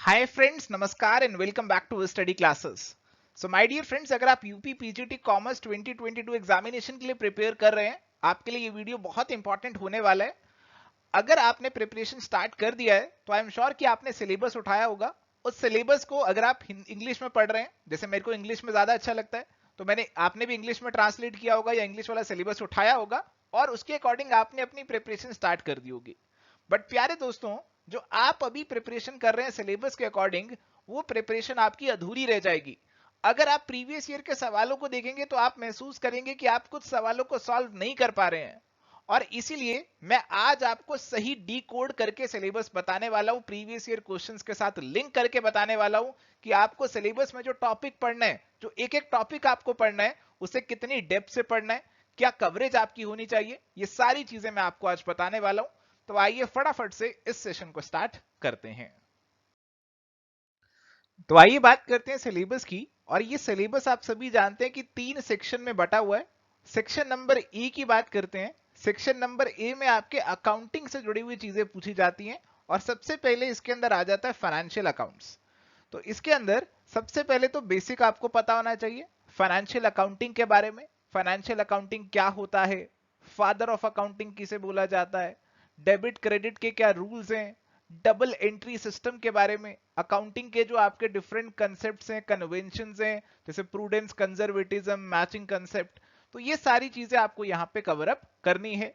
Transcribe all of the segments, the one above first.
हाय friends, नमस्कार and welcome back to study classes. So my dear friends, अगर आप UP PGT commerce 2022 examination के लिए प्रिपेयर कर रहे हैं, आपके लिए ये वीडियो बहुत इंपॉर्टेंट होने वाला है। अगर आपने प्रिपरेशन स्टार्ट कर दिया है तो आई एम श्योर कि आपने सिलेबस उठाया होगा। उस सिलेबस को अगर आप इंग्लिश में पढ़ रहे हैं, जैसे मेरे को इंग्लिश में ज्यादा अच्छा लगता है, तो आपने भी इंग्लिश में ट्रांसलेट किया होगा या इंग्लिश वाला सिलेबस उठाया होगा और उसके अकॉर्डिंग आपने अपनी प्रिपरेशन स्टार्ट कर दी होगी। बट प्यारे दोस्तों, जो आप अभी प्रिपरेशन कर रहे हैं सिलेबस के अकॉर्डिंग, वो प्रिपरेशन आपकी अधूरी रह जाएगी। अगर आप प्रीवियस ईयर के सवालों को देखेंगे तो आप महसूस करेंगे कि आप कुछ सवालों को सॉल्व नहीं कर पा रहे हैं। और इसीलिए मैं आज आपको सही डी कोड करके सिलेबस बताने वाला हूं, प्रीवियस ईयर क्वेश्चंस के साथ लिंक करके बताने वाला हूं कि आपको सिलेबस में जो टॉपिक पढ़ना है, जो एक एक टॉपिक आपको पढ़ना है, उसे कितनी डेप्थ से पढ़ना है, क्या कवरेज आपकी होनी चाहिए, ये सारी चीजें मैं आपको आज बताने वाला हूं। तो आइए फटाफट से इस सेशन को स्टार्ट करते हैं। तो आइए बात करते हैं सिलेबस की। और ये सिलेबस आप सभी जानते हैं कि 3 सेक्शन में बटा हुआ है। सेक्शन नंबर ए की बात करते हैं। सेक्शन नंबर ए में आपके अकाउंटिंग से जुड़ी हुई चीजें पूछी जाती हैं और सबसे पहले इसके अंदर आ जाता है फाइनेंशियल अकाउंट्स। तो इसके अंदर सबसे पहले तो बेसिक आपको पता होना चाहिए फाइनेंशियल अकाउंटिंग के बारे में। फाइनेंशियल अकाउंटिंग क्या होता है, फादर ऑफ अकाउंटिंग किसे बोला जाता है, डेबिट क्रेडिट के क्या रूल्स हैं, डबल एंट्री सिस्टम के बारे में, अकाउंटिंग के जो आपके डिफरेंट कंसेप्ट्स हैं, कन्वेंशंस हैं, जैसे प्रूडेंस, कंजर्वेटिज्म, मैचिंग कंसेप्ट, तो ये सारी चीजें आपको यहां पे कवर अप करनी है।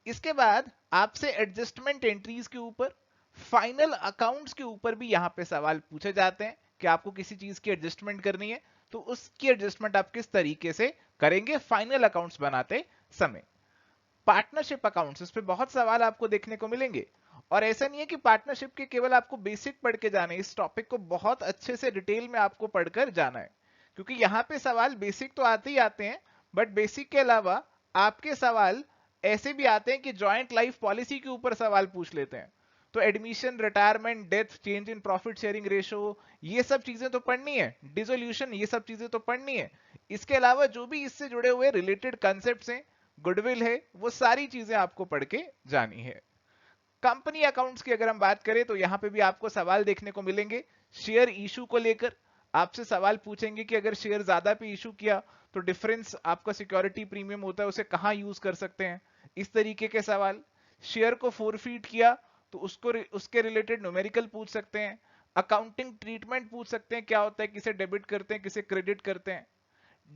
इसके बाद आपसे एडजस्टमेंट एंट्रीज के ऊपर, फाइनल अकाउंट्स के ऊपर भी यहां पे सवाल पूछे जाते हैं कि आपको किसी चीज की एडजस्टमेंट करनी है तो उसकी एडजस्टमेंट आप किस तरीके से करेंगे फाइनल अकाउंट्स बनाते समय। पार्टनरशिप अकाउंट्स, इस पे बहुत सवाल आपको देखने को मिलेंगे। और ऐसा नहीं है कि पार्टनरशिप के केवल आपको बेसिक पढ़ के जाने, इस टॉपिक को बहुत अच्छे से डिटेल में आपको पढ़कर जाना है, क्योंकि यहां पे सवाल बेसिक तो आते ही आते हैं, बट बेसिक के अलावा आपके सवाल ऐसे भी आते हैं कि जॉइंट लाइफ पॉलिसी के ऊपर सवाल पूछ लेते हैं। तो admission, retirement, death, change in profit sharing ratio, ये सब चीजें तो पढ़नी है, डिसोल्यूशन, ये सब चीजें तो पढ़नी है। इसके अलावा जो भी इससे जुड़े हुए रिलेटेड कंसेप्ट्स हैं, गुडविल है, वो सारी चीजें आपको पढ़ के जानी है। कंपनी अकाउंट्स की अगर हम बात करें तो यहां पे भी आपको सवाल देखने को मिलेंगे शेयर इशू को लेकर। आपसे सवाल पूछेंगे कि अगर शेयर ज्यादा पे इशू किया तो डिफरेंस आपका सिक्योरिटी प्रीमियम होता है, उसे कहां यूज कर सकते हैं, इस तरीके के सवाल। शेयर को फोरफीट किया तो उसको उसके रिलेटेड न्यूमेरिकल पूछ सकते हैं। अकाउंटिंग ट्रीटमेंट पूछ सकते हैं, क्या होता है, किसे डेबिट करते हैं, किसे क्रेडिट करते हैं।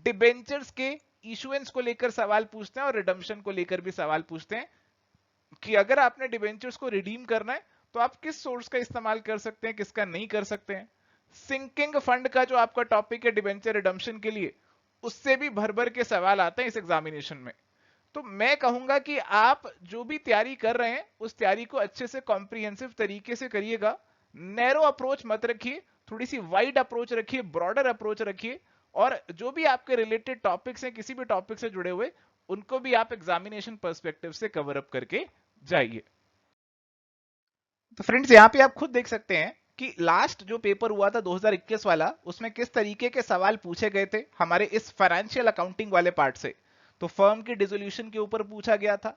डिबेंचर्स के इशुएंस को लेकर सवाल पूछते हैं और रिडम्पशन को लेकर भी सवाल पूछते हैं कि अगर आपने डिबेंचर्स को रिडीम करना है तो आप किस सोर्स का इस्तेमाल कर सकते हैं, किसका नहीं कर सकते हैं। सिंकिंग फंड का जो आपका टॉपिक है डिबेंचर रिडम्पशन के लिए, उससे भी भर भर के सवाल आते हैं इस एग्जामिनेशन में। तो मैं कहूंगा कि आप जो भी तैयारी कर रहे हैं उस तैयारी को अच्छे से कॉम्प्रिहेंसिव तरीके से करिएगा। नैरो अप्रोच मत रखिए, थोड़ी सी वाइड अप्रोच रखिए, ब्रॉडर अप्रोच रखिए। और जो भी आपके रिलेटेड टॉपिक्स हैं, किसी भी टॉपिक से जुड़े हुए, उनको भी आप एग्जामिनेशन पर्सपेक्टिव से कवर अप करके जाइए। तो फ्रेंड्स, यहां पे आप खुद देख सकते हैं कि लास्ट जो पेपर हुआ था 2021 वाला, उसमें किस तरीके के सवाल पूछे गए थे हमारे इस फाइनेंशियल अकाउंटिंग वाले पार्ट से। तो फर्म की डिसोल्यूशन के ऊपर पूछा गया था,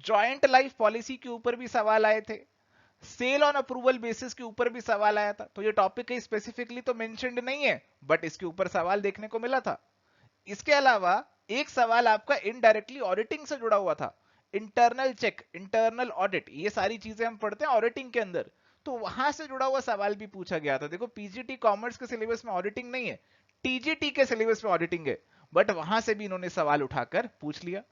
जॉइंट लाइफ पॉलिसी के ऊपर भी सवाल आए थे, सेल ऑन अप्रूवल बेसिस के ऊपर भी सवाल आया था। तो ये टॉपिक कहीं स्पेसिफिकली तो मेंशन्ड नहीं है, बट इसके ऊपर सवाल देखने को मिला था। इसके अलावा एक सवाल आपका इनडायरेक्टली ऑडिटिंग से जुड़ा हुआ था, इंटरनल चेक, इंटरनल ऑडिट, ये सारी चीजें हम पढ़ते हैं ऑडिटिंग के अंदर, तो वहां से जुड़ा हुआ सवाल भी पूछा गया था। देखो, पीजीटी कॉमर्स के सिलेबस में ऑडिटिंग नहीं है, टीजीटी के सिलेबस में ऑडिटिंग है, बट वहां से भी इन्होंने सवाल उठाकर पूछ लिया।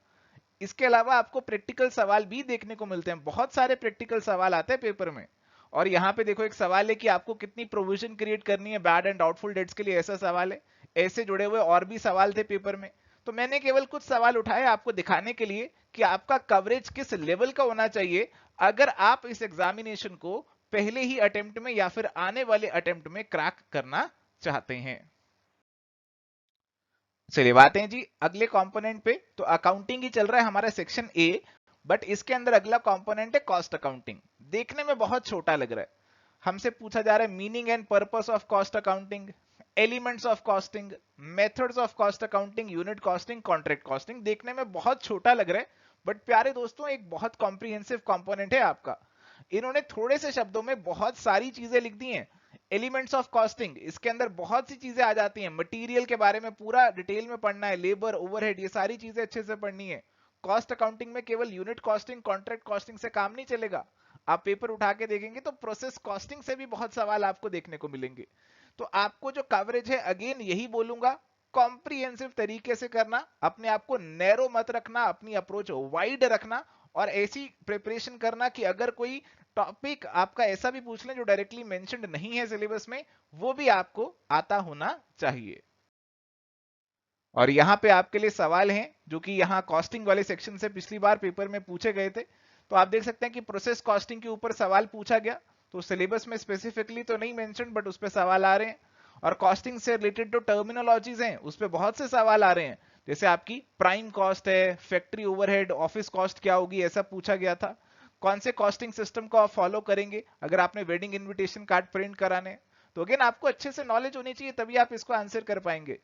इसके अलावा आपको प्रैक्टिकल सवाल भी देखने को मिलते हैं, बहुत सारे प्रैक्टिकल सवाल आते हैं पेपर में। और यहाँ पे देखो, एक सवाल है कि आपको कितनी प्रोविजन क्रिएट करनी है बैड एंड डाउटफुल डेट्स के लिए, ऐसा सवाल है। ऐसे जुड़े हुए और भी सवाल थे पेपर में। तो मैंने केवल कुछ सवाल उठाए आपको दिखाने के लिए कि आपका कवरेज किस लेवल का होना चाहिए अगर आप इस एग्जामिनेशन को पहले ही अटेम्प्ट में या फिर आने वाले अटेम्प्ट में क्रैक करना चाहते हैं। चलिए बात है जी अगले कंपोनेंट पे। तो अकाउंटिंग ही चल रहा है हमारा सेक्शन ए, बट इसके अंदर अगला कंपोनेंट है कॉस्ट अकाउंटिंग। देखने में बहुत छोटा लग रहा है। हमसे पूछा जा रहा है meaning and purpose of cost accounting, elements of costing, methods of cost accounting, unit costing, contract costing. देखने में बहुत छोटा लग रहा है, बट प्यारे दोस्तों एक बहुत कॉम्प्रिहेंसिव कंपोनेंट है आपका। इन्होंने थोड़े से शब्दों में बहुत सारी चीजें लिख दी हैं। एलिमेंट्स ऑफ कॉस्टिंग, इसके अंदर बहुत सी चीजें आ जाती हैं, मटेरियल के बारे में पूरा डिटेल में पढ़ना है, लेबर, ओवरहेड, ये सारी चीजें अच्छे से पढ़नी है। कॉस्ट अकाउंटिंग में केवल यूनिट कॉस्टिंग, कॉन्ट्रैक्ट कॉस्टिंग से काम नहीं चलेगा। आप पेपर उठा के देखेंगे तो प्रोसेस कॉस्टिंग से भी बहुत सवाल आपको देखने को मिलेंगे। तो आपको जो कवरेज है, अगेन यही बोलूंगा, कॉम्प्रिहेंसिव तरीके से करना, अपने आप को नैरो मत रखना, अपनी अप्रोच वाइड रखना, और ऐसी प्रिपरेशन करना कि अगर कोई टॉपिक आपका ऐसा भी पूछ लें जो डायरेक्टली मेंशन्ड नहीं है सिलेबस में, वो भी आपको आता होना चाहिए। और यहां पे आपके लिए सवाल हैं जो कि यहां कॉस्टिंग वाले सेक्शन से पिछली बार पेपर में पूछे गए थे। तो आप देख सकते हैं कि प्रोसेस कॉस्टिंग के ऊपर सवाल पूछा गया, तो सिलेबस में स्पेसिफिकली तो नहीं मेंशन, बट उस पर सवाल आ रहे हैं। और कॉस्टिंग से रिलेटेड जो टर्मिनोलॉजीज हैं उस पर बहुत से सवाल आ रहे हैं, जैसे आपकी प्राइम कॉस्ट है, फैक्ट्री ओवरहेड, ऑफिस कॉस्ट क्या होगी, ऐसा पूछा गया था। कौन से कॉस्टिंग सिस्टम को आप फॉलो करेंगे अगर आपने वेडिंग इन्विटेशन कार्ड प्रिंट कराने, तो अगेन आपको अच्छे से नॉलेज होनी चाहिए, तभी आप इसको आंसर कर पाएंगे।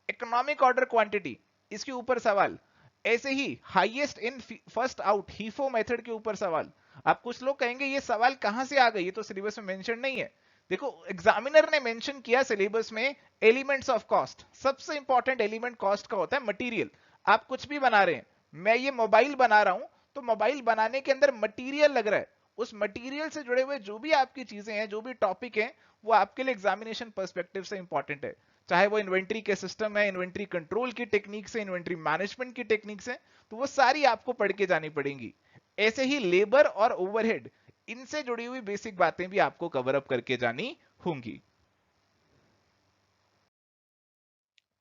इकोनॉमिक ऑर्डर क्वांटिटी, इसके ऊपर सवाल। ऐसे ही highest in first out, HIFO method के ऊपर सवाल। आप कुछ लोग कहेंगे ये सवाल कहां से आ गए, ये तो सिलेबस में मेंशन नहीं है। देखो, एग्जामिनर ने मेंशन किया सिलेबस में एलिमेंट्स ऑफ कॉस्ट। सबसे इंपॉर्टेंट एलिमेंट कॉस्ट का होता है मटेरियल। आप कुछ भी बना रहे हैं, मैं ये मोबाइल बना रहा हूं, तो मोबाइल बनाने के अंदर मटेरियल लग रहा है, उस मटेरियल से जुड़े हुए जो भी आपकी चीजें हैं, जो भी टॉपिक है, वो आपके लिए एग्जामिनेशन पर्सपेक्टिव से इंपॉर्टेंट है। चाहे वो इन्वेंट्री के सिस्टम है, इन्वेंट्री कंट्रोल की टेक्निक से, इन्वेंट्री मैनेजमेंट की टेक्निक से, तो वो सारी आपको पढ़ के जानी पड़ेंगी। ऐसे ही लेबर और ओवरहेड, इनसे जुड़ी हुई बेसिक बातें भी आपको कवर अप करके जानी होंगी।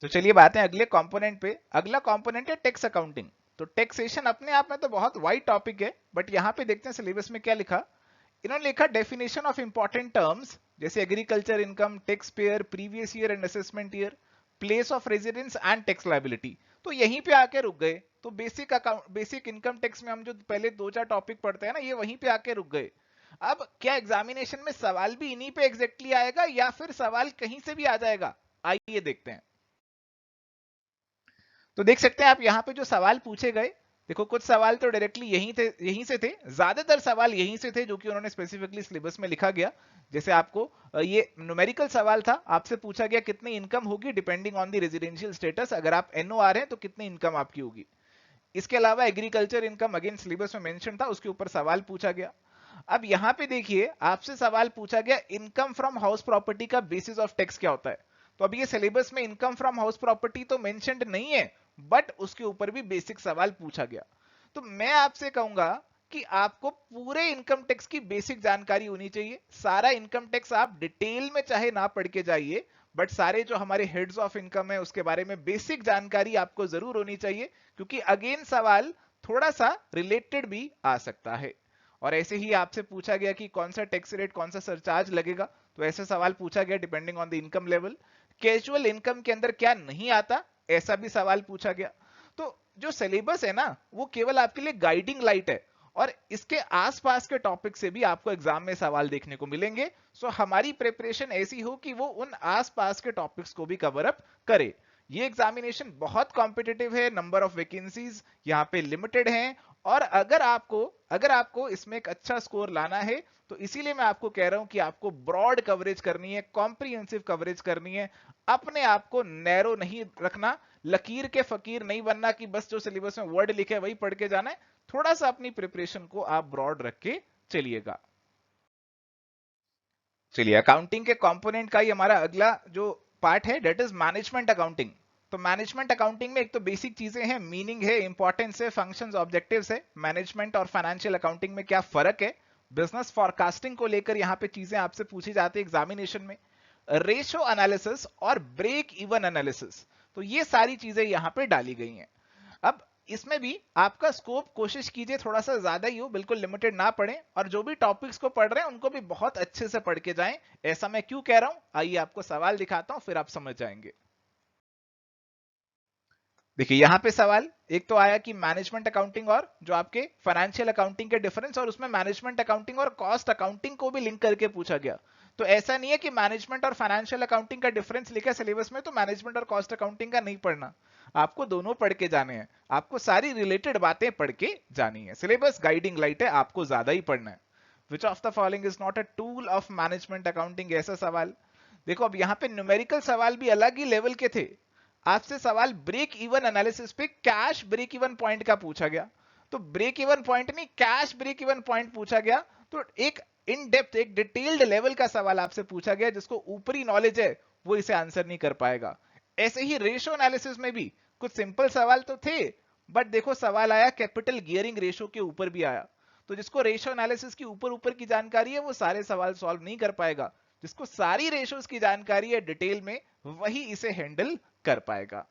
तो चलिए बातें अगले कंपोनेंट पे। अगला कंपोनेंट है टैक्स अकाउंटिंग। तो टैक्सेशन अपने आप में तो बहुत वाइड टॉपिक है, बट यहां पे देखते हैं सिलेबस में क्या लिखा। इन्होंने लिखा डेफिनेशन ऑफ इंपॉर्टेंट टर्म्स, जैसे agriculture income, tax payer, previous year and assessment year, place of residence and tax liability. तो यहीं पे आके रुक गए। तो basic account, basic income tax में हम जो पहले दो चार टॉपिक पढ़ते हैं ना, ये वहीं पे आके रुक गए। अब क्या एग्जामिनेशन में सवाल भी इन्हीं पे एग्जैक्टली आएगा या फिर सवाल कहीं से भी आ जाएगा, आइए देखते हैं। तो देख सकते हैं आप यहाँ पे जो सवाल पूछे गए, देखो कुछ सवाल तो डायरेक्टली यहीं से थे, ज्यादातर सवाल यहीं से थे जो कि उन्होंने स्पेसिफिकली सिलेबस में लिखा गया। जैसे आपको ये न्यूमेरिकल सवाल था, आपसे पूछा गया कितनी इनकम होगी depending on the residential status, अगर आप एनओआर हैं तो कितनी इनकम आपकी होगी। इसके अलावा एग्रीकल्चर इनकम अगेन सिलेबस में मेंशन था, उसके ऊपर सवाल पूछा गया। अब यहां पे देखिए आपसे सवाल पूछा गया इनकम फ्रॉम हाउस प्रॉपर्टी का बेसिस ऑफ टैक्स क्या होता है। तो अब ये सिलेबस में इनकम फ्रॉम हाउस प्रॉपर्टी तो मेंशन्ड नहीं है, बट उसके ऊपर भी बेसिक सवाल पूछा गया। तो मैं आपसे कहूंगा कि आपको पूरे इनकम टैक्स की बेसिक जानकारी होनी चाहिए। सारा इनकम टैक्स आप डिटेल में चाहे ना पढ़ के जाइए, बट सारे जो हमारे हेड्स ऑफ इनकम है उसके बारे में बेसिक जानकारी आपको जरूर होनी चाहिए, क्योंकि अगेन सवाल थोड़ा सा रिलेटेड भी आ सकता है। और ऐसे ही आपसे पूछा गया कि कौन सा टैक्स रेट, कौन सा सरचार्ज लगेगा, तो ऐसे सवाल पूछा गया depending on the income level. Casual income के अंदर क्या नहीं आता, ऐसा भी सवाल पूछा गया। तो जो सिलेबस है ना, वो केवल आपके लिए गाइडिंग लाइट है, और इसके आसपास के टॉपिक से भी आपको एग्जाम में सवाल देखने को मिलेंगे। सो हमारी प्रिपरेशन ऐसी हो कि वो उन आसपास के टॉपिक्स को भी कवर अप करे। ये एग्जामिनेशन बहुत कॉम्पिटिटिव है, नंबर ऑफ वैकेंसीज यहाँ पे लिमिटेड हैं, और अगर आपको इसमें एक अच्छा स्कोर लाना है, तो इसीलिए मैं आपको कह रहा हूं कि आपको ब्रॉड कवरेज करनी है, कॉम्प्रिहेंसिव कवरेज करनी है। अपने आप को नैरो नहीं रखना, लकीर के फकीर नहीं बनना कि बस जो सिलेबस में वर्ड लिखे वही पढ़ के जाना है। थोड़ा सा अपनी प्रिपरेशन को आप ब्रॉड रख के चलिएगा। चलिए, अकाउंटिंग के कंपोनेंट का ही हमारा अगला जो पार्ट है, डेट इज मैनेजमेंट अकाउंटिंग। तो मैनेजमेंट अकाउंटिंग में एक तो बेसिक चीजें हैं, मीनिंग है, इंपॉर्टेंस है, फंक्शंस, ऑब्जेक्टिव्स है। मैनेजमेंट और फाइनेंशियल अकाउंटिंग में क्या फर्क है, बिजनेस फॉरकास्टिंग को लेकर यहाँ पे चीजें आपसे पूछी जाती है एग्जामिनेशन में। रेशो एनालिसिस और ब्रेक इवन एनालिसिस, तो ये सारी चीजें यहाँ पे डाली गई हैं। अब इसमें भी आपका स्कोप कोशिश कीजिए थोड़ा सा ज्यादा ही हो, बिल्कुल लिमिटेड ना पढ़ें, और जो भी टॉपिक्स को पढ़ रहे हैं उनको भी बहुत अच्छे से पढ़ के जाएं। ऐसा मैं क्यों कह रहा हूं, आइए आपको सवाल दिखाता हूं, फिर आप समझ जाएंगे। देखिए यहां पे सवाल एक तो आया कि मैनेजमेंट अकाउंटिंग और जो आपके फाइनेंशियल अकाउंटिंग के डिफरेंस, और उसमें मैनेजमेंट अकाउंटिंग और कॉस्ट अकाउंटिंग को भी लिंक करके पूछा गया। तो ऐसा नहीं है कि मैनेजमेंट और फाइनेंशियल अकाउंटिंग का डिफरेंस लिखा सिलेबस में तो मैनेजमेंट और कॉस्ट अकाउंटिंग का नहीं पढ़ना। आपको दोनों पढ़ के जाने हैं, आपको सारी रिलेटेड बातें पढ़ के जानी है। सिलेबस गाइडिंग लाइट है, आपको ज्यादा ही पढ़ना है। Which of the following is not a tool of management accounting, ऐसा सवाल। देखो अब यहाँ पे न्यूमेरिकल सवाल भी अलग ही लेवल के थे। आपसे सवाल ब्रेक इवन एनालिसिस पे कैश ब्रेक इवन पॉइंट का पूछा गया, तो ब्रेक इवन पॉइंट नहीं, कैश ब्रेक इवन पॉइंट पूछा गया। तो एक इन डेप्थ, एक डिटेल्ड लेवल का सवाल आपसे पूछा गया, जिसको ऊपरी नॉलेज है वो इसे आंसर नहीं कर पाएगा। ऐसे ही रेशो एनालिसिस में भी कुछ सिंपल सवाल तो थे, बट देखो सवाल आया कैपिटल गियरिंग रेशो के ऊपर भी आया। तो जिसको रेशो एनालिसिस की ऊपर ऊपर की जानकारी है वो सारे सवाल सॉल्व नहीं कर पाएगा, जिसको सारी रेशोज की जानकारी है डिटेल में, वही इसे हैंडल कर पाएगा।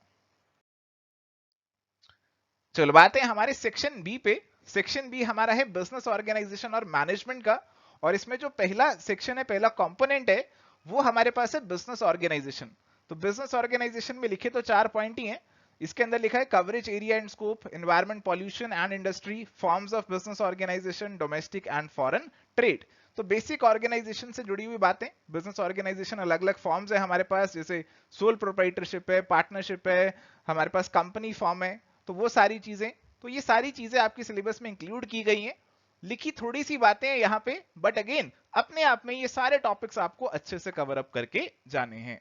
चलो बात है हमारे सेक्शन बी पे। सेक्शन बी हमारा है बिजनेस ऑर्गेनाइजेशन और मैनेजमेंट का, और इसमें जो पहला सेक्शन है, पहला कंपोनेंट है, वो हमारे पास है बिजनेस ऑर्गेनाइजेशन। तो बिजनेस ऑर्गेनाइजेशन में लिखे तो 4 पॉइंट ही हैं। इसके अंदर लिखा है coverage area and scope, environment, pollution and industry, forms of business organisation, domestic and foreign trade. तो बेसिक ऑर्गेनाइजेशन से जुड़ी हुई बातें। बिजनेस ऑर्गेनाइजेशन अलग अलग फॉर्म्स है हमारे पास, जैसे सोल प्रोप्राइटरशिप है, पार्टनरशिप है, हमारे पास कंपनी फॉर्म है, तो वो सारी चीजें। तो ये सारी चीजें आपकी सिलेबस में इंक्लूड की गई हैं। लिखी थोड़ी सी बातें हैं यहाँ पे, बट अगेन अपने आप में ये सारे टॉपिक्स आपको अच्छे से कवर अप करके जाने हैं।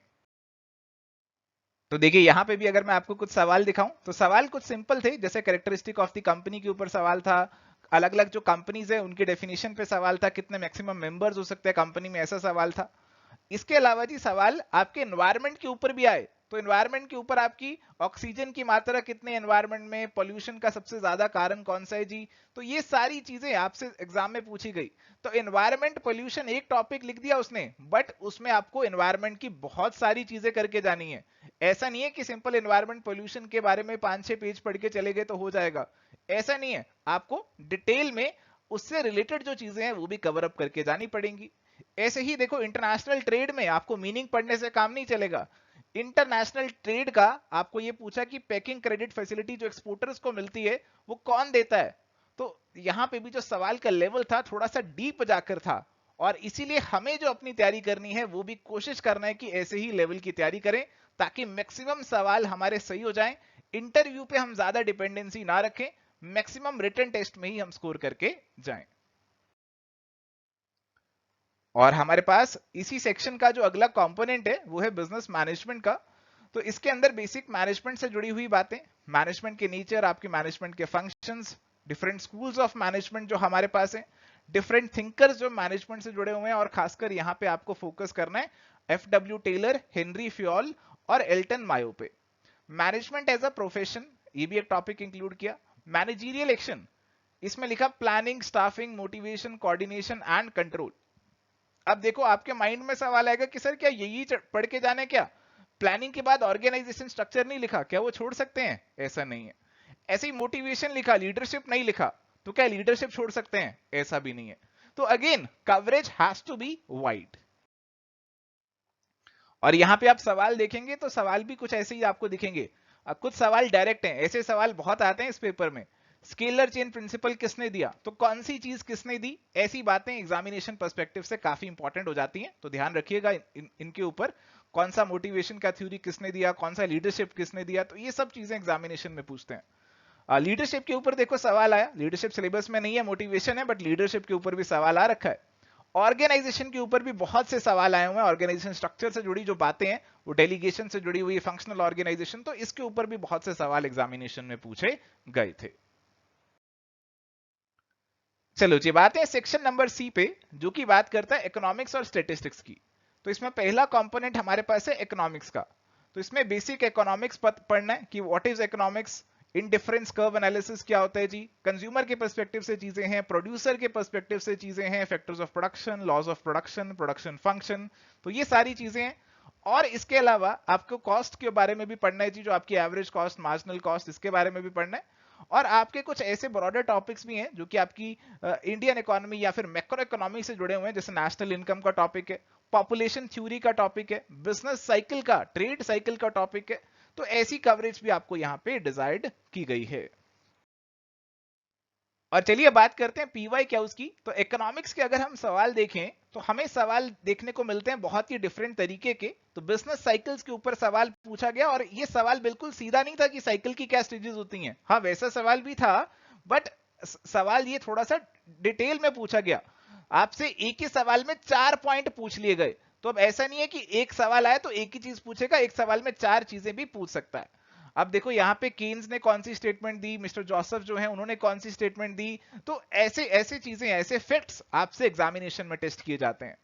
तो देखिए यहाँ पे भी अगर मैं आपको कुछ सवाल दिखाऊं, तो सवाल कुछ सिंपल थे, जैसे कैरेक्टरिस्टिक ऑफ द कंपनी के ऊपर सवाल था, अलग अलग जो कंपनीज है उनके डेफिनेशन पे सवाल था, कितने मैक्सिमम मेंबर्स हो सकते हैं कंपनी में, ऐसा सवाल था। इसके अलावा जी सवाल आपके एनवायरनमेंट के ऊपर भी आए। तो एनवायरनमेंट के ऊपर आपकी ऑक्सीजन की मात्रा कितने एनवायरनमेंट में, पॉल्यूशन का सबसे ज्यादा कारण कौन सा है जी, तो ये सारी चीजें आपसे एग्जाम में पूछी गई। तो एनवायरनमेंट पॉल्यूशन एक टॉपिक लिख दिया उसने, बट उसमें आपको एनवायरनमेंट की बहुत सारी चीजें करके जानी है। ऐसा नहीं है कि सिंपल एनवायरनमेंट पॉल्यूशन के बारे में 5-6 पेज पढ़ के चले गए तो हो जाएगा, ऐसा नहीं है। आपको डिटेल में उससे रिलेटेड जो चीजें हैं वो भी कवर अप करके जानी पड़ेंगी। ऐसे ही देखो इंटरनेशनल ट्रेड में आपको मीनिंग पढ़ने से काम नहीं चलेगा। इंटरनेशनल ट्रेड का आपको ये पूछा कि पैकिंग क्रेडिट फैसिलिटी जो एक्सपोर्टर्स को मिलती है वो कौन देता है। तो यहां पे भी जो सवाल का लेवल था थोड़ा सा डीप जाकर था, और इसीलिए हमें जो अपनी तैयारी करनी है वो भी कोशिश करना है कि ऐसे ही लेवल की तैयारी करें, ताकि मैक्सिमम सवाल हमारे सही हो जाएं। इंटरव्यू पे हम ज्यादा डिपेंडेंसी ना रखें, मैक्सिमम रिटन टेस्ट में ही हम स्कोर करके जाएं। और हमारे पास इसी सेक्शन का जो अगला कंपोनेंट है वो है बिजनेस मैनेजमेंट का। तो इसके अंदर बेसिक मैनेजमेंट से जुड़ी हुई बातें, मैनेजमेंट के नेचर, आपके मैनेजमेंट के functions, different schools of management जो हमारे पास है, डिफरेंट थिंकर्स जो मैनेजमेंट से जुड़े हुए हैं, और खासकर यहाँ पे आपको फोकस करना है एफ.डब्ल्यू. टेलर, हेनरी फ्योल और एल्टन मायो पे। मैनेजमेंट एज अ प्रोफेशन, ये भी एक टॉपिक इंक्लूड किया। मैनेजरियल एक्शन, इसमें लिखा planning, staffing, motivation, coordination and control. अब देखो आपके माइंड में सवाल आएगा कि सर क्या यही पढ़ के जाने, क्या प्लानिंग के बाद ऑर्गेनाइजेशन स्ट्रक्चर नहीं लिखा, क्या वो छोड़ सकते हैं? ऐसा नहीं है। ऐसे ही मोटिवेशन लिखा, लीडरशिप नहीं लिखा, तो क्या लीडरशिप छोड़ सकते हैं? ऐसा भी नहीं है। तो again coverage has to be wide. और यहां पे आप सवाल देखेंगे तो सवाल भी कुछ ऐसे ही आपको दिखेंगे। अब कुछ सवाल डायरेक्ट हैं, ऐसे सवाल बहुत आते हैं इस पेपर में। स्केलर चेन प्रिंसिपल किसने दिया, तो कौन सी चीज किसने दी, ऐसी बातें एग्जामिनेशन पर्सपेक्टिव से काफी इंपॉर्टेंट हो जाती हैं। तो ध्यान रखिएगा इनके ऊपर, कौन सा मोटिवेशन का थ्योरी किसने दिया, कौन सा लीडरशिप किसने दिया, तो ये सब चीजें एग्जामिनेशन में पूछते हैं। लीडरशिप के ऊपर देखो सवाल आया, लीडरशिप सिलेबस में नहीं है, मोटिवेशन है, बट लीडरशिप के ऊपर भी सवाल आ रखा है। ऑर्गेनाइजेशन के ऊपर भी बहुत से सवाल आए हुए हैं, ऑर्गेनाइजेशन स्ट्रक्चर से जुड़ी जो बातें हैं, वो डेलीगेशन से जुड़ी हुई फंक्शनल ऑर्गेनाइजेशन, तो इसके ऊपर भी बहुत से सवाल एग्जामिनेशन में पूछे गए थे। चलो जी बात है सेक्शन नंबर सी पे, जो कि बात करता है इकोनॉमिक्स और स्टैटिस्टिक्स की। तो इसमें पहला कंपोनेंट हमारे पास है इकोनॉमिक्स का। तो इसमें बेसिक इकोनॉमिक्स पढ़ना है कि what is economics, indifference curve analysis क्या होता है जी, कंज्यूमर के पर्सपेक्टिव से चीजें हैं, प्रोड्यूसर के पर्सपेक्टिव से चीजें हैं, factors of production, laws of production, production function, तो ये सारी चीजें हैं। और इसके अलावा आपको कॉस्ट के बारे में भी पढ़ना है जी, जो आपकी एवरेज कॉस्ट, मार्जिनल कॉस्ट, इसके बारे में भी पढ़ना है। और आपके कुछ ऐसे ब्रॉडर टॉपिक्स भी हैं जो कि आपकी इंडियन इकोनॉमी या फिर मैक्रो इकोनॉमी से जुड़े हुए हैं, जैसे नेशनल इनकम का टॉपिक है, पॉपुलेशन थ्योरी का टॉपिक है, बिजनेस साइकिल का, ट्रेड साइकिल का टॉपिक है। तो ऐसी कवरेज भी आपको यहां पे डिजाइड की गई है। और चलिए बात करते हैं पीवाई क्या उसकी। तो इकोनॉमिक्स के अगर हम सवाल देखें तो हमें सवाल देखने को मिलते हैं बहुत ही डिफरेंट तरीके के। तो बिजनेस साइकिल्स के ऊपर सवाल पूछा गया, और ये सवाल बिल्कुल सीधा नहीं था कि साइकिल की क्या स्टेजेस होती हैं, हाँ वैसा सवाल भी था, बट सवाल ये थोड़ा सा डिटेल में पूछा गया। आपसे एक ही सवाल में 4 पॉइंट पूछ लिए गए। तो अब ऐसा नहीं है कि एक सवाल आया तो एक ही चीज पूछेगा, एक सवाल में 4 चीजें भी पूछ सकता है। अब देखो यहाँ पे केन्स ने कौन सी स्टेटमेंट दी, मिस्टर जोसेफ जो है उन्होंने कौन सी स्टेटमेंट दी। तो ऐसे ऐसे चीजें, ऐसे फैक्ट्स आपसे एग्जामिनेशन में टेस्ट किए जाते हैं।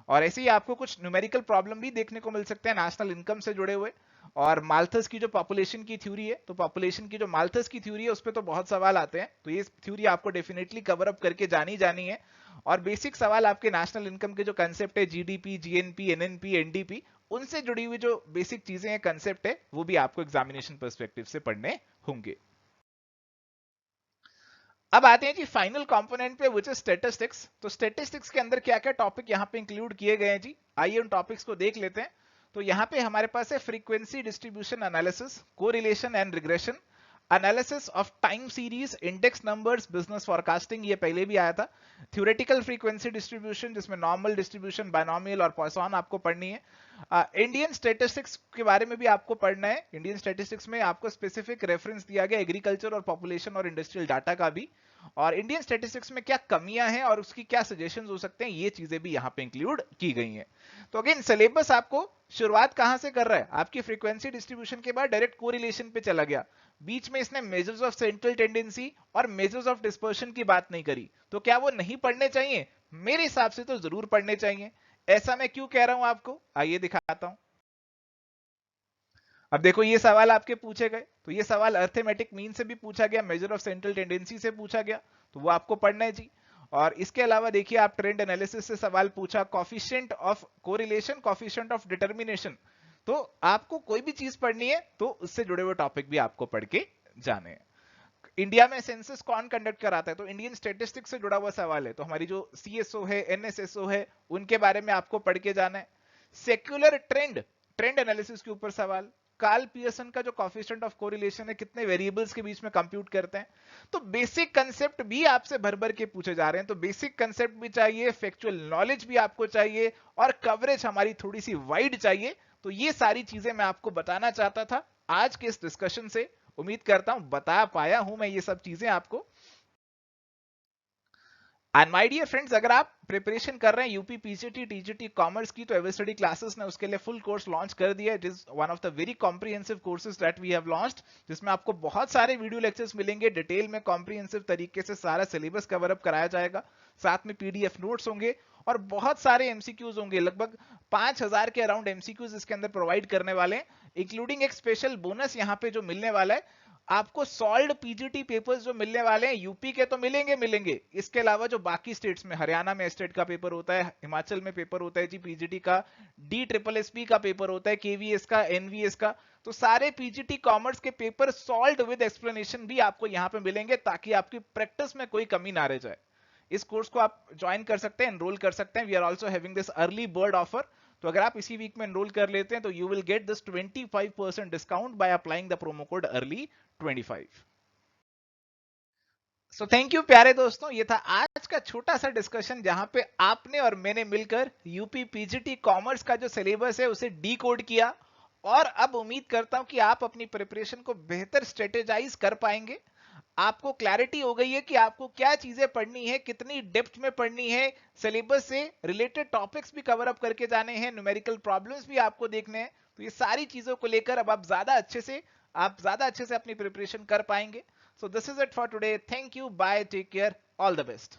और ऐसे ही आपको कुछ न्यूमेरिकल प्रॉब्लम भी देखने को मिल सकते हैं नेशनल इनकम से जुड़े हुए। और माल्थस की जो पॉपुलेशन की थ्योरी है, तो पॉपुलेशन की जो माल्थस की थ्योरी है उस पर तो बहुत सवाल आते हैं, तो ये थ्योरी आपको डेफिनेटली कवर अप करके जानी है। और बेसिक सवाल आपके नेशनल इनकम के जो कंसेप्ट है, जीडीपी, जीएनपी, एनएनपी, एनडीपी, उनसे जुड़ी हुई जो बेसिक चीजें हैं, कंसेप्ट है, वो भी आपको एग्जामिनेशन पर्सपेक्टिव से पढ़ने होंगे। अब आते हैं जी फाइनल कंपोनेंट पे, विच इज स्टैटिस्टिक्स। तो स्टैटिस्टिक्स के अंदर क्या क्या टॉपिक यहाँ पे इंक्लूड किए गए हैं जी, आइए उन टॉपिक्स को देख लेते हैं। तो यहाँ पे हमारे पास है frequency distribution analysis, correlation and regression, analysis of time series, index numbers, business forecasting, ये पहले भी आया था। थ्योरेटिकल फ्रीक्वेंसी डिस्ट्रीब्यूशन जिसमें नॉर्मल डिस्ट्रीब्यूशन, बायनॉमियल और पॉइसन आपको पढ़नी है। इंडियन स्टैटिस्टिक्स के बारे में भी आपको पढ़ना है। इंडियन स्टैटिस्टिक्स में आपको स्पेसिफिक रेफरेंस दिया गया एग्रीकल्चर और पॉपुलेशन और इंडस्ट्रियल डाटा का भी। और इंडियन स्टैटिस्टिक्स में क्या कमियां हैं और उसकी क्या सजेशंस हो सकते हैं, ये चीजें भी यहाँ पे इंक्लूड की गई हैं। तो अगेन सिलेबस आपको शुरुआत कहां से कर रहा है, आपकी फ्रीक्वेंसी डिस्ट्रीब्यूशन के बाद डायरेक्ट कोरिलेशन पे चला गया। बीच में इसने मेजर्स ऑफ सेंट्रल टेंडेंसी और मेजर्स ऑफ डिस्पर्शन की बात नहीं करी। तो क्या वो नहीं पढ़ने चाहिए? मेरे हिसाब से तो जरूर पढ़ने चाहिए। ऐसा मैं क्यों कह रहा हूं आपको, आइए दिखाता हूं। अब देखो ये सवाल आपके पूछे गए, तो ये सवाल अर्थमेटिक मीन से भी पूछा गया, मेजर ऑफ सेंट्रल टेंडेंसी से पूछा गया, तो वो आपको पढ़ना है जी। और इसके अलावा देखिए आप ट्रेंड एनालिसिस से सवाल पूछा, coefficient of correlation, coefficient of determination. तो आपको कोई भी चीज पढ़नी है तो उससे जुड़े हुए टॉपिक भी आपको पढ़ के जाने हैं। इंडिया में सेंसस कौन कंडक्ट कराता है, तो इंडियन स्टैटिस्टिक्स से जुड़ा हुआ सवाल है, तो हमारी जो सीएसओ है, एनएसएसओ है, उनके बारे में आपको पढ़ के जाना है। सेक्युलर ट्रेंड, ट्रेंड एनालिसिस के ऊपर सवाल। कार्ल पियर्सन का जो कॉफिशिएंट ऑफ कोरिलेशन है, कितने वेरिएबल्स के बीच में कंप्यूट करते हैं। तो बेसिक कंसेप्ट भी आपसे भर भर के पूछे जा रहे हैं, तो बेसिक कंसेप्ट भी चाहिए, फैक्चुअल नॉलेज भी आपको चाहिए, और कवरेज हमारी थोड़ी सी वाइड चाहिए। तो ये सारी चीजें मैं आपको बताना चाहता था आज के इस डिस्कशन से। उम्मीद करता हूं बता पाया हूं मैं ये सब चीजें आपको। एंड माय डियर फ्रेंड्स, अगर आप प्रिपरेशन कर रहे हैं यूपी पीजीटी टीजीटी कॉमर्स की, तो एवर स्टडी क्लासेस ने उसके लिए फुल कोर्स लॉन्च कर दिया है। It is one of the very comprehensive courses that we have launched, जिसमें आपको बहुत सारे वीडियो लेक्चर्स मिलेंगे, डिटेल में कॉम्प्रिहेंसिव तरीके से सारा सिलेबस कवर अप कराया जाएगा, साथ में पीडीएफ नोट्स होंगे और बहुत सारे एमसीक्यूज होंगे। लगभग 5000 के अराउंड एमसीक्यूज इसके अंदर प्रोवाइड करने वाले हैं, इंक्लूडिंग एक स्पेशल बोनस यहाँ पे जो मिलने वाला है, आपको सॉल्व्ड पीजीटी पेपर्स जो मिलने वाले हैं, यूपी के तो मिलेंगे, इसके अलावा जो बाकी स्टेट्स में, हरियाणा में स्टेट का पेपर होता है, हिमाचल में पेपर होता है जी पीजीटी का, DSSP का पेपर होता है, केवीएस का, एनवीएस का, तो सारे पीजीटी कॉमर्स के पेपर सॉल्व्ड विद एक्सप्लेनेशन भी आपको यहाँ पे मिलेंगे, ताकि आपकी प्रैक्टिस में कोई कमी ना रह जाए। इस कोर्स को आप ज्वाइन कर सकते हैं, एनरोल कर सकते हैं। We are also having this early bird offer, तो अगर आप इसी वीक में एनरोल कर लेते हैं तो you will get this 25% discount by applying the promo code early 25। So thank you प्यारे दोस्तों, ये था आज का छोटा सा डिस्कशन, जहां पे आपने और मैंने मिलकर यूपी पीजीटी कॉमर्स का जो सिलेबस है उसे डी कोड किया। और अब उम्मीद करता हूं कि आप अपनी प्रिपरेशन को बेहतर स्ट्रेटेजाइज कर पाएंगे। आपको क्लैरिटी हो गई है कि आपको क्या चीजें पढ़नी है, कितनी डेप्थ में पढ़नी है, सिलेबस से रिलेटेड टॉपिक्स भी कवर अप करके जाने हैं, न्यूमेरिकल प्रॉब्लम्स भी आपको देखने हैं। तो ये सारी चीजों को लेकर अब आप ज्यादा अच्छे से अपनी प्रिपरेशन कर पाएंगे। So this is it for today, thank you, bye, take care, all the best.